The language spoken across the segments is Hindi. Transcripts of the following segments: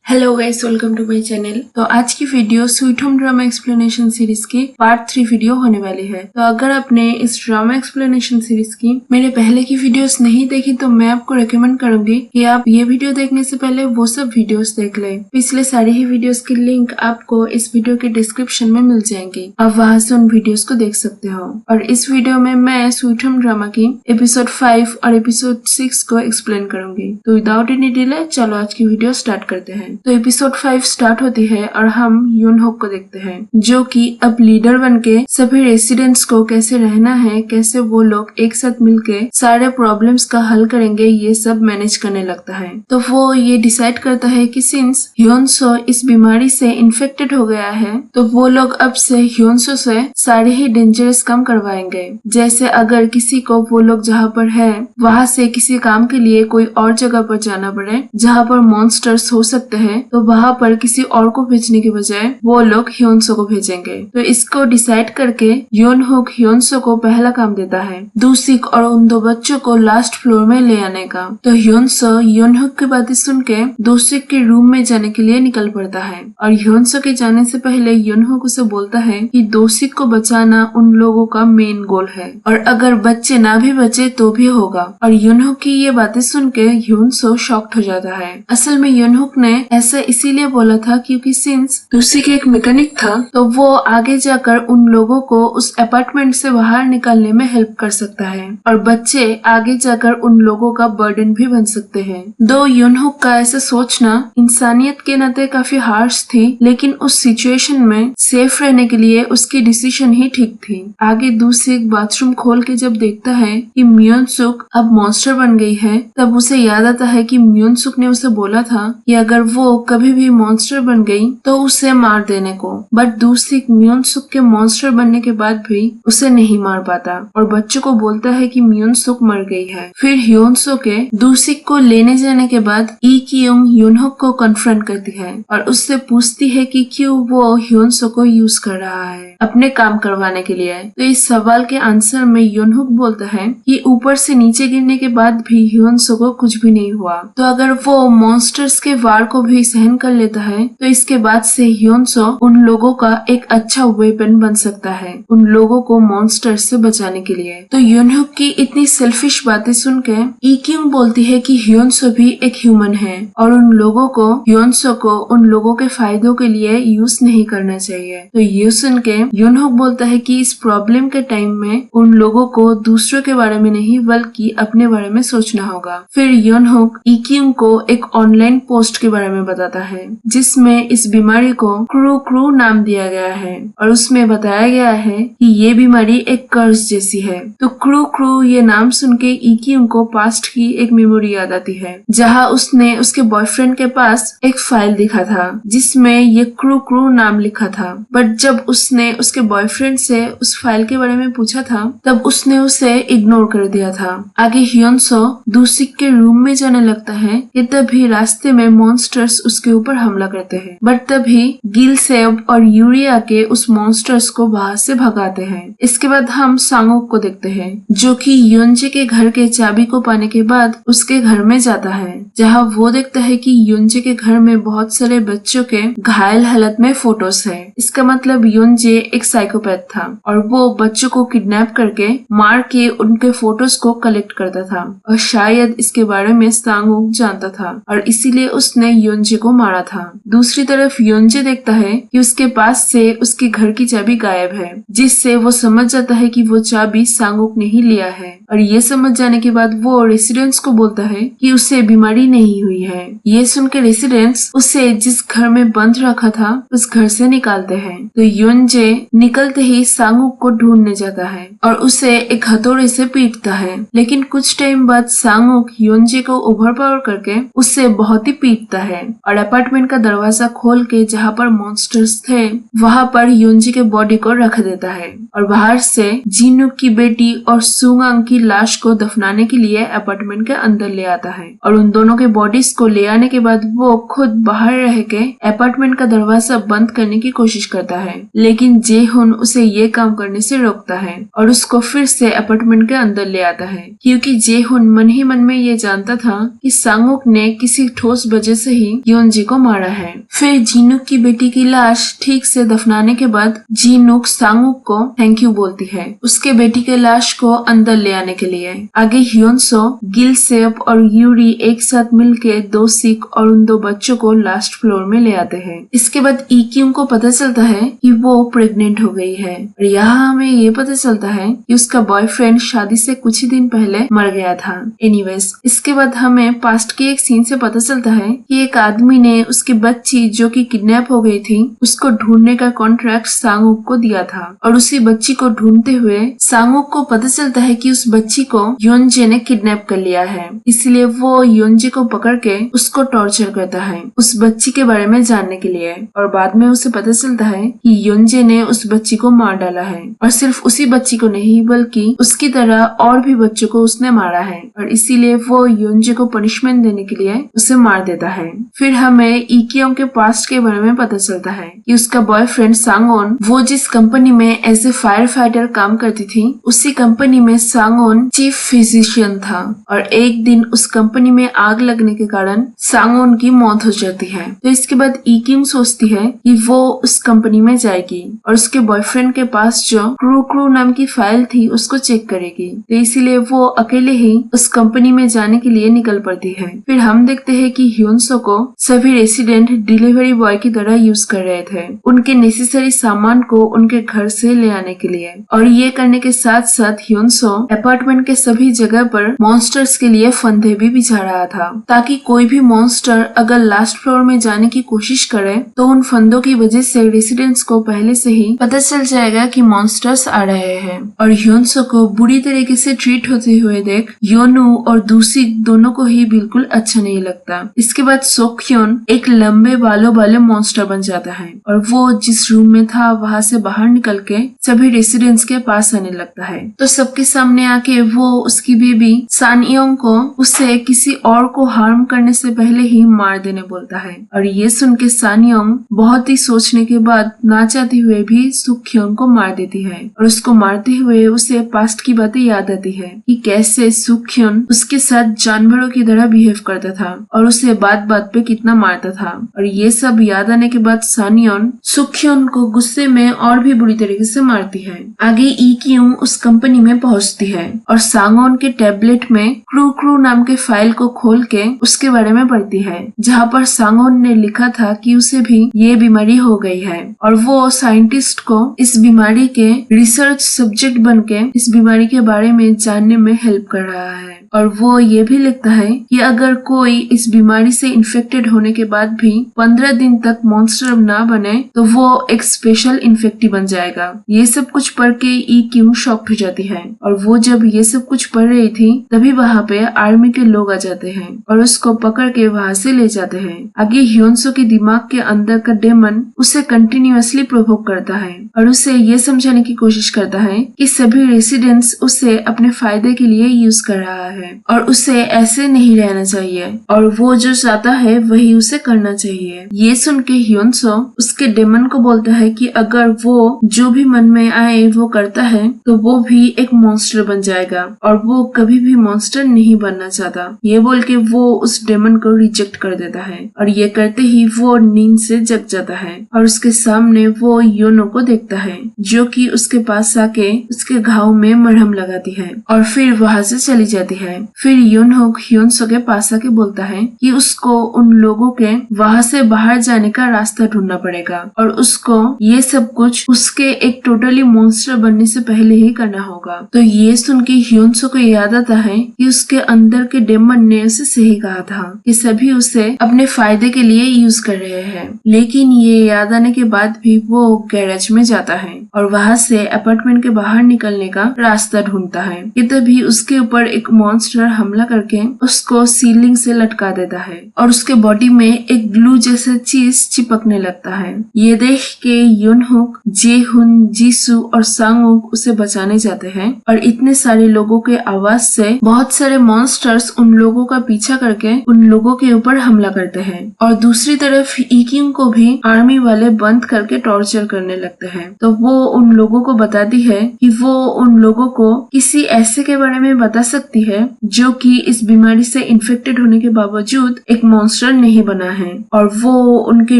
Hello guys, welcome to my channel. तो आज की video sweet home drama explanation series की पार्ट 3 वीडियो होने वाली है। तो अगर आपने इस ड्रामा एक्सप्लेनेशन सीरीज की मेरे पहले की वीडियोस नहीं देखी तो मैं आपको रेकमेंड करूंगी कि आप ये वीडियो देखने से पहले वो सब वीडियोस देख लें। पिछले सारी ही वीडियोस की लिंक आपको इस वीडियो के डिस्क्रिप्शन में मिल जाएंगी, आप वहाँ से उन वीडियोस को देख सकते हो। और इस वीडियो में मैं स्वीट होम ड्रामा की एपिसोड 5 और एपिसोड 6 को एक्सप्लेन करूंगी। तो विदाउट एनी डिले चलो आज की वीडियो स्टार्ट करते हैं। तो एपिसोड 5 स्टार्ट होती है और हम यूनहोक को देखते हैं, जो कि अब लीडर बनके सभी रेसिडेंट्स को कैसे रहना है, कैसे वो लोग एक साथ मिलके सारे प्रॉब्लम्स का हल करेंगे, ये सब मैनेज करने लगता है। तो वो ये डिसाइड करता है कि सिंस ह्योनसो इस बीमारी से इन्फेक्टेड हो गया है तो वो लोग अब से ह्योनसो से सारे ही डेंजरस काम करवाएंगे। जैसे अगर किसी को वो लोग जहाँ पर है वहाँ से किसी काम के लिए कोई और जगह पर जाना पड़े जहाँ पर मॉन्स्टर्स हो सकते हैं, तो वहाँ पर किसी और को भेजने के बजाय वो लोग ह्योनसो को भेजेंगे। तो इसको डिसाइड करके यूनहोक ह्योनसो को पहला काम देता है दूसिक और उन दो बच्चों को लास्ट फ्लोर में ले आने का। तो ह्योनसो यूनहोक की बातें सुन के दूसिक के रूम में जाने के लिए निकल पड़ता है और ह्योनसो के जाने से पहले यूनहोक उसे बोलता है कि दूसिक को बचाना उन लोगों का मेन गोल है और अगर बच्चे ना भी बचे तो भी होगा। और यूनहोक की ये बातें सुन के ह्योनसो शॉक्ड हो जाता है। असल में यूनहोक ने ऐसा इसीलिए बोला था क्योंकि सिंस दूसिक एक मैकेनिक था तो वो आगे जाकर उन लोगों को उस अपार्टमेंट से बाहर निकालने में हेल्प कर सकता है और बच्चे आगे जाकर उन लोगों का बर्डन भी बन सकते हैं। दो यूनहोक का ऐसा सोचना इंसानियत के नाते काफी हार्श थी, लेकिन उस सिचुएशन में सेफ रहने के लिए उसकी डिसीजन ही ठीक थी। आगे दूसिक बाथरूम खोल के जब देखता है कि म्योनसुक अब मॉन्स्टर बन गई है, तब उसे याद आता है कि म्योनसुक ने उसे बोला था कि अगर वो कभी भी मॉन्स्टर बन गई तो उसे मार देने को। बट दूसिक म्योनसुक के मॉन्स्टर बनने के बाद भी उसे नहीं मार पाता और बच्चों को बोलता है कि म्योनसुक मर गई है। फिर ह्योनसो के दूसिक को लेने जाने के बाद ई कियोंग यूनहोक को कन्फ्रंट करती है और उससे पूछती है कि क्यों वो ह्योनसो को यूज कर रहा है अपने काम करवाने के लिए। तो इस सवाल के आंसर में यूनहोक बोलता है कि ऊपर से नीचे गिरने के बाद भी ह्योनसो को कुछ भी नहीं हुआ, तो अगर वो मॉन्स्टर्स के वार को भी सहन कर लेता है तो इसके बाद से ह्योनसो उन लोगों का एक अच्छा वेपन बन सकता है उन लोगों को मॉन्स्टर से बचाने के लिए। तो यूनहोक की इतनी सेल्फिश बातें सुन के ई कियोंग बोलती है कि ह्योनसो भी एक ह्यूमन है और उन लोगों को ह्योनसो को उन लोगों के फायदों के लिए यूज नहीं करना चाहिए। तो ये सुन के यूनहोक बोलता है कि इस प्रॉब्लम के टाइम में उन लोगों को दूसरों के बारे में नहीं बल्कि अपने बारे में सोचना होगा। फिर यूनहोक ई कियोंग को एक ऑनलाइन पोस्ट के बारे में बताता है जिसमें इस बीमारी को क्रू नाम दिया गया है और उसमें बताया गया है कि ये बीमारी एक कर्स जैसी है। तो क्रू ये नाम सुन के ई कियोंग को पास्ट की एक मेमोरी याद आती है जहाँ उसने उसके बॉयफ्रेंड के पास एक फाइल दिखा था जिसमें ये क्रू नाम लिखा था। बट जब उसने उसके बॉयफ्रेंड से उस फाइल के बारे में पूछा था तब उसने उसे इग्नोर कर दिया था। आगे ह्योनसो दूसिक के रूम में जाने लगता है कि तभी रास्ते में मॉन्स्टर्स उसके ऊपर हमला करते हैं, बट तभी गिलसेब और यूरी आके उस मॉन्स्टर्स को बाहर से भगाते हैं। इसके बाद हम सांगोक को देखते हैं जो कि योंजे के घर के चाबी को पाने के बाद उसके घर में जाता है, जहाँ वो देखता है कि योंजे के घर में बहुत सारे बच्चों के घायल हालत में फोटोज है। इसका मतलब योंजे एक साइकोपैथ था और वो बच्चों को किडनैप करके मार के उनके फोटोज को कलेक्ट करता था और शायद इसके बारे में सांगोक जानता था और इसीलिए उसने योंजे को मारा था। दूसरी तरफ योंजे देखता है कि उसके पास से उसके घर की चाबी गायब है, जिससे वो समझ जाता है कि वो चाबी सांगोक ने ही लिया है और ये समझ जाने के बाद वो रेसिडेंट्स को बोलता है कि उसे बीमारी नहीं हुई है। ये सुन के रेसिडेंट्स उसे जिस घर में बंद रखा था उस घर से निकालते हैं। तो योंजे निकलते ही सांगोक को ढूंढने जाता है और उसे एक हथौड़े से पीटता है, लेकिन कुछ टाइम बाद सांगोक योंजे को ओवरपावर करके उससे बहुत ही पीटता है और अपार्टमेंट का दरवाजा खोल के जहाँ पर मॉन्स्टर्स थे वहाँ पर योंजी के बॉडी को रख देता है और बाहर से जिनुक की बेटी और सुंगांग की लाश को दफनाने के लिए अपार्टमेंट के अंदर ले आता है और उन दोनों के बॉडीज को ले आने के बाद वो खुद बाहर रह के अपार्टमेंट का दरवाजा बंद करने की कोशिश करता है, लेकिन जेहुन उसे ये काम करने से रोकता है और उसको फिर से अपार्टमेंट के अंदर ले आता है, क्योंकि जेहुन मन ही मन में ये जानता था कि सांगोक ने किसी ठोस वजह से ही योनजे को मारा है। फिर जिनुक की बेटी की लाश ठीक से दफनाने के बाद जिनुक सांगुक को थैंक यू बोलती है उसके बेटी के लाश को अंदर ले आने के लिए। आगे ह्योनसो, गिलसेप और यूरी एक साथ मिलके 2 सिख और उन 2 बच्चों को लास्ट फ्लोर में ले आते हैं। इसके बाद इक्यूम को पता चलता है कि वो प्रेग्नेंट हो गई है और यहाँ हमें ये पता चलता है कि उसका बॉयफ्रेंड शादी से कुछ ही दिन पहले मर गया था। एनीवेज, इसके बाद हमें पास्ट के एक सीन से पता चलता है कि एक आदमी ने उसकी बच्ची जो कि किडनैप हो गई थी उसको ढूंढने का कॉन्ट्रैक्ट सांगुक को दिया था और उसी बच्ची को ढूंढते हुए सांगुक को पता चलता है कि उस बच्ची को योनजे ने किडनैप कर लिया है। इसलिए वो योनजे को पकड़ के उसको टॉर्चर करता है उस बच्ची के बारे में जानने के लिए और बाद में उसे पता चलता है कि योनजे ने उस बच्ची को मार डाला है और सिर्फ उसी बच्ची को नहीं बल्कि उसकी तरह और भी बच्चों को उसने मारा है और इसीलिए वो योनजे को पनिशमेंट देने के लिए उसे मार देता है। फिर हमें इक्योम के पास्ट के बारे में पता चलता है कि उसका बॉयफ्रेंड सांगोन, वो जिस कंपनी में एज ए फायर फाइटर काम करती थी उसी कंपनी में सांगोन चीफ फिजिशियन था और एक दिन उस कंपनी में आग लगने के कारण सांगोन की मौत हो जाती है। तो इसके बाद इक्योम सोचती है कि वो उस कंपनी में जाएगी और उसके बॉयफ्रेंड के पास जो क्रू नाम की फाइल थी उसको चेक करेगी। तो इसीलिए वो अकेले ही उस कंपनी में जाने के लिए निकल पड़ती है। फिर हम देखते हैं कि ह्योनसो को सभी रेसिडेंट डिलीवरी बॉय की तरह यूज कर रहे थे उनके नेसेसरी सामान को उनके घर से ले आने के लिए और ये करने के साथ साथ ह्योनसो अपार्टमेंट के सभी जगह पर मॉन्स्टर्स के लिए फंदे भी बिछा रहा था ताकि कोई भी मॉन्स्टर अगर लास्ट फ्लोर में जाने की कोशिश करे तो उन फंदों की वजह से रेसिडेंट्स को पहले से ही पता चल जाएगा कि मॉन्स्टर्स आ रहे हैं। और ह्योनसो को बुरी तरीके से ट्रीट होते हुए देख योनू और दूसी दोनों को ही बिल्कुल अच्छा नहीं लगता। इसके बाद सोक्योन एक लंबे बालों वाले मॉन्स्टर बन जाता है और वो जिस रूम में था वहाँ से बाहर निकल के सभी रेसिडेंट्स के पास आने लगता है। तो सबके सामने आके वो उसकी बेबी सानयोंग को उससे किसी और को हार्म करने से पहले ही मार देने बोलता है और ये सुन के सानयोंग बहुत ही सोचने के बाद ना चाहते हुए भी सुक्योन को मार देती है और उसको मारते हुए उसे पास्ट की बातें याद आती है कि कैसे सुक्योन उसके साथ जानवरों की तरह बिहेव करता था और उसे बात बात पे कितना मारता था। और ये सब याद आने के बाद सानयोन सुक्योन को गुस्से में और भी बुरी तरीके से मारती है। आगे इक्यूम उस कंपनी में पहुंचती है और सांगोन के टैबलेट में क्रू नाम के फाइल को खोल के उसके बारे में पढ़ती है जहाँ पर सांगोन ने लिखा था कि उसे भी ये बीमारी हो गई है और वो साइंटिस्ट को इस बीमारी के रिसर्च सब्जेक्ट बनके इस बीमारी के बारे में जानने में हेल्प कर रहा है। और वो ये भी लिखता है कि अगर कोई इस बीमारी से इन्फेक्टेड होने के बाद भी 15 दिन तक मॉन्स्टर ना बने तो वो एक स्पेशल इन्फेक्टी बन जाएगा। ये सब कुछ पढ़ के इक्यूम शॉक्ड हो जाती है और वो जब ये सब कुछ पढ़ रही थी तभी वहाँ पे आर्मी के लोग आ जाते हैं और उसको पकड़ के वहाँ से ले जाते हैं। आगे ह्योनसो के दिमाग के अंदर का डेमन उसे कंटिन्यूअसली प्रोवोक करता है और उसे ये समझाने की कोशिश करता है कि सभी रेसिडेंट्स उसे अपने फायदे के लिए यूज कर रहा है और उसे ऐसे नहीं रहना चाहिए और वो जो चाहता है वही उसे करना चाहिए। ये सुन के ह्योनसो उसके डेमन को बोलता है कि अगर वो जो भी मन में आए वो करता है तो वो भी एक मॉन्स्टर बन जाएगा और वो कभी भी मॉन्स्टर नहीं बनना चाहता। ये बोल के वो उस डेमन को रिजेक्ट कर देता है और ये करते ही वो नींद से जग जाता है और उसके सामने वो योनो को देखता है जो कि उसके पास आके उसके घाव में मरहम लगाती है और फिर वहाँ से चली जाती है। फिर योनहोक ह्योनसो के पास आके बोलता है कि उसको उन लोगों के वहाँ से बाहर जाने का रास्ता ढूंढना पड़ेगा और उसको ये सब कुछ उसके एक टोटली मॉन्स्टर बनने से पहले ही करना होगा। तो ये सुन के ह्योनसो को याद आता है कि उसके अंदर के डेमन ने उसे सही कहा था कि सभी उसे अपने फायदे के लिए यूज कर रहे हैं। लेकिन ये याद आने के बाद भी वो गैरेज में जाता है और वहाँ से अपार्टमेंट के बाहर निकलने का रास्ता ढूंढता है कि तभी उसके ऊपर एक मॉन्स्टर हमला करके उसको सीलिंग से लटका देता है और उसके बॉडी में एक ग्लू जैसा चीज चिपकने लगता है। ये देख के योनहुक, जेहुन, जीसू और सांगुक उसे बचाने जाते हैं और इतने सारे लोगों के आवाज से बहुत सारे सारे मॉन्स्टर्स उन लोगों का पीछा करके उन लोगों के ऊपर हमला करते हैं और दूसरी तरफ इक्यूंग को भी आर्मी वाले बंद करके टॉर्चर करने लगते हैं। तो वो उन लोगों को बताती है कि वो उन लोगों को किसी ऐसे के बारे में बता सकती है जो कि इस बीमारी से इन्फेक्टेड होने के बावजूद एक मॉन्स्टर नहीं बना है और वो उनके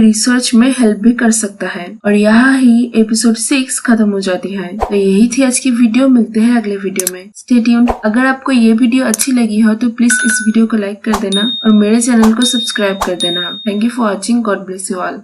रिसर्च में हेल्प भी कर सकता है। और यहाँ ही एपिसोड 6 खत्म हो जाती है। तो यही थी आज की वीडियो, मिलते हैं अगले वीडियो में। Stay tuned. अगर आपको ये वीडियो अच्छी लगी हो तो प्लीज इस वीडियो को लाइक कर देना और मेरे चैनल को सब्सक्राइब कर देना। Thank you for watching. God bless you all.